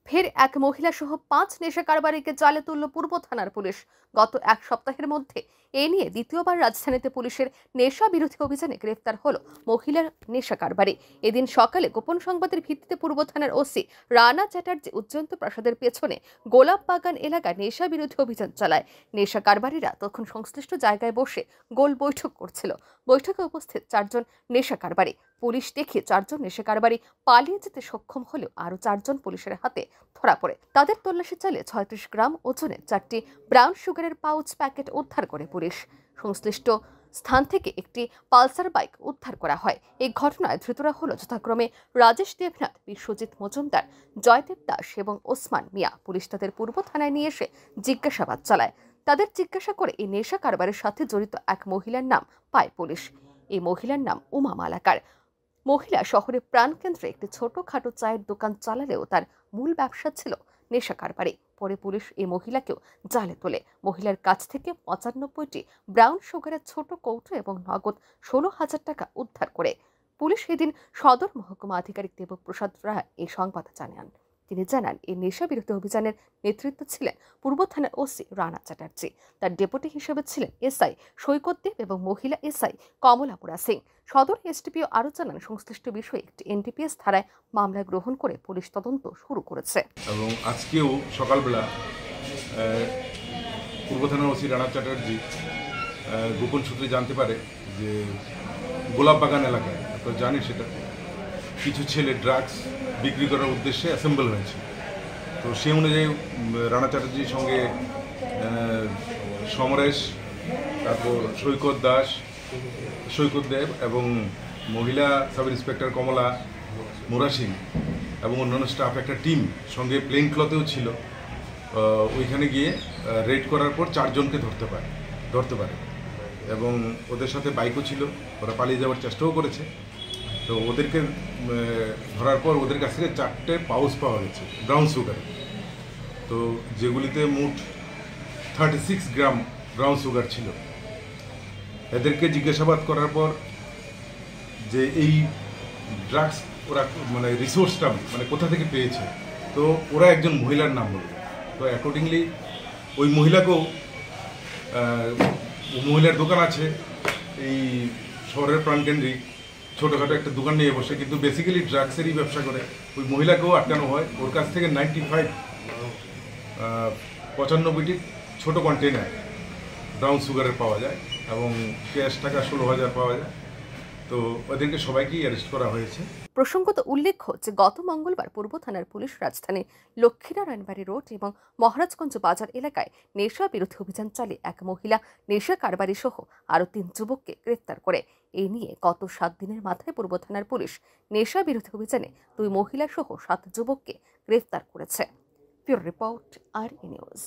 ফের এক মহিলা সহ ৫ নেশা কারবারিকে জালে তুলল পূর্ব থানার পুলিশ। গত এক সপ্তাহের মধ্যে এ নিয়ে দ্বিতীয়বার রাজধানীতে পুলিশের নেশা বিরোধী অভিযানে গ্রেফতার হলো মহিলার নেশা কারবারি। এদিন সকালে গোপন সংবাদের ভিত্তিতে পূর্ব থানার ওসি রানা চ্যাটার্জি উজ্জয়ন্ত প্রাসাদের পেছনে গোলাপ বাগান এলাকায় নেশা বিরোধী অভিযান চালায়। নেশা কারবারিরা তখন সংশ্লিষ্ট জায়গায় বসে গোল বৈঠক করছিল। বৈঠকে উপস্থিত ৪ জন নেশা কারবারি। পুলিশ দেখে ৪ জন নেশা কারবারি পালিয়ে যেতে সক্ষম হলেও আরও ৪ জন পুলিশের হাতে ধরা পড়ে। তাদের তল্লাশি চালিয়ে ৩৬ গ্রাম ওজনের ৪টি ব্রাউন সুগারের পাউচ প্যাকেট উদ্ধার করে পুলিশ। সংশ্লিষ্ট স্থান থেকে একটি পালসার বাইক উদ্ধার করা হয়। এই ঘটনায় ধৃতরা হল যথাক্রমে রাজেশ দেবনাথ, বিশ্বজিৎ মজুমদার, জয়দেব দাস এবং ওসমান মিয়া। পুলিশ তাদের পূর্ব থানায় নিয়ে এসে জিজ্ঞাসাবাদ চালায়। তাদের জিজ্ঞাসা করে এই নেশা কারবারের সাথে জড়িত এক মহিলার নাম পায় পুলিশ। এই মহিলার নাম উমা মালাকার। মহিলা শহরে প্রাণকেন্দ্রে একটি ছোটখাটো চায়ের দোকান চালালেও তার মূল ব্যবসা ছিল নেশা কারবারি। পরে পুলিশ এই মহিলাকেও জালে তোলে। মহিলার কাছ থেকে ৯৫টি ব্রাউন সুগারের ছোট কৌটো এবং নগদ ১৬,০০০ টাকা উদ্ধার করে পুলিশ। এদিন সদর মহকুমা আধিকারিক দেবপ্রসাদ রায় এই সংবাদ জানান। তিনি জানান, এই নেশা বিরোধী অভিযানের নেতৃত্ব ছিলেন পূর্ব থানার ওসি রানা চ্যাটার্জি। তার ডেপুটি হিসেবে ছিলেন এসআই সৈকত দেব এবং মহিলা এসআই কমলাপুরা সিং। সদর এসডিপিও আরও জানান, সংশ্লিষ্ট বিষয়ে একটি এনডিপিএস ধারায় মামলা গ্রহণ করে পুলিশ তদন্ত শুরু করেছে। এবং আজকেও সকালবেলা পূর্ব থানার ওসি রানা চ্যাটার্জি গোপন সূত্রে জানতে পারে যে গোলাপ বাগান এলাকায়, তো জানি সেটা, কিছু ছেলে ড্রাগস বিক্রি করার উদ্দেশ্যে অ্যাসেম্বল হয়েছে। তো সেই অনুযায়ী রানা চ্যাটার্জির সঙ্গে সমরেশ, তারপর সৈকত দেব এবং মহিলা সাব ইন্সপেক্টর কমলা মুরা সিং এবং অন্যান্য স্টাফ একটা টিম সঙ্গে প্লেন ক্লথেও ছিল। ওইখানে গিয়ে রেড করার পর ৪ জনকে ধরতে পারে এবং ওদের সাথে বাইকও ছিল। ওরা পালিয়ে যাওয়ার চেষ্টাও করেছে। তো ওদেরকে ধরার পর ওদের কাছ থেকে 4টে পাউচ পাওয়া গেছে ব্রাউন সুগার, তো যেগুলিতে মোট 36 গ্রাম ব্রাউন সুগার ছিল। এদেরকে জিজ্ঞাসাবাদ করার পর যে এই ড্রাগস ওরা মানে রিসোর্সটা মানে কোথা থেকে পেয়েছে, তো ওরা একজন মহিলার নাম বলল। তো অ্যাকর্ডিংলি ওই মহিলাকেও, মহিলার দোকান আছে এই শহরের প্রাণকেন্দ্রিক, ছোটোখাটো একটা দোকান নিয়ে বসে, কিন্তু বেসিক্যালি ড্রাগসেরই ব্যবসা করে। ওই মহিলাকেও আটকানো হয়। ওর কাছ থেকে 95টি ছোটো কন্টেনার ব্রাউন সুগারের পাওয়া যায় এবং ক্যাশ টাকা 16,000 পাওয়া যায়। তো ওদেরকে সবাইকেই অ্যারেস্ট করা হয়েছে। প্রসঙ্গত উল্লেখ্য যে গত মঙ্গলবার পূর্ব থানার পুলিশ রাজধানী লক্ষ্মীনারায়ণবাড়ি রোড এবং মহারাজগঞ্জ বাজার এলাকায় নেশা বিরোধী অভিযান চালিয়ে এক মহিলা নেশা কারবারি সহ আরও 3 যুবককে গ্রেফতার করে। এই নিয়ে গত 7 দিনের মাথায় পূর্ব থানার পুলিশ নেশা বিরোধী অভিযানে 2 মহিলা সহ 7 যুবককে গ্রেফতার করেছে। Bureau report, RE news.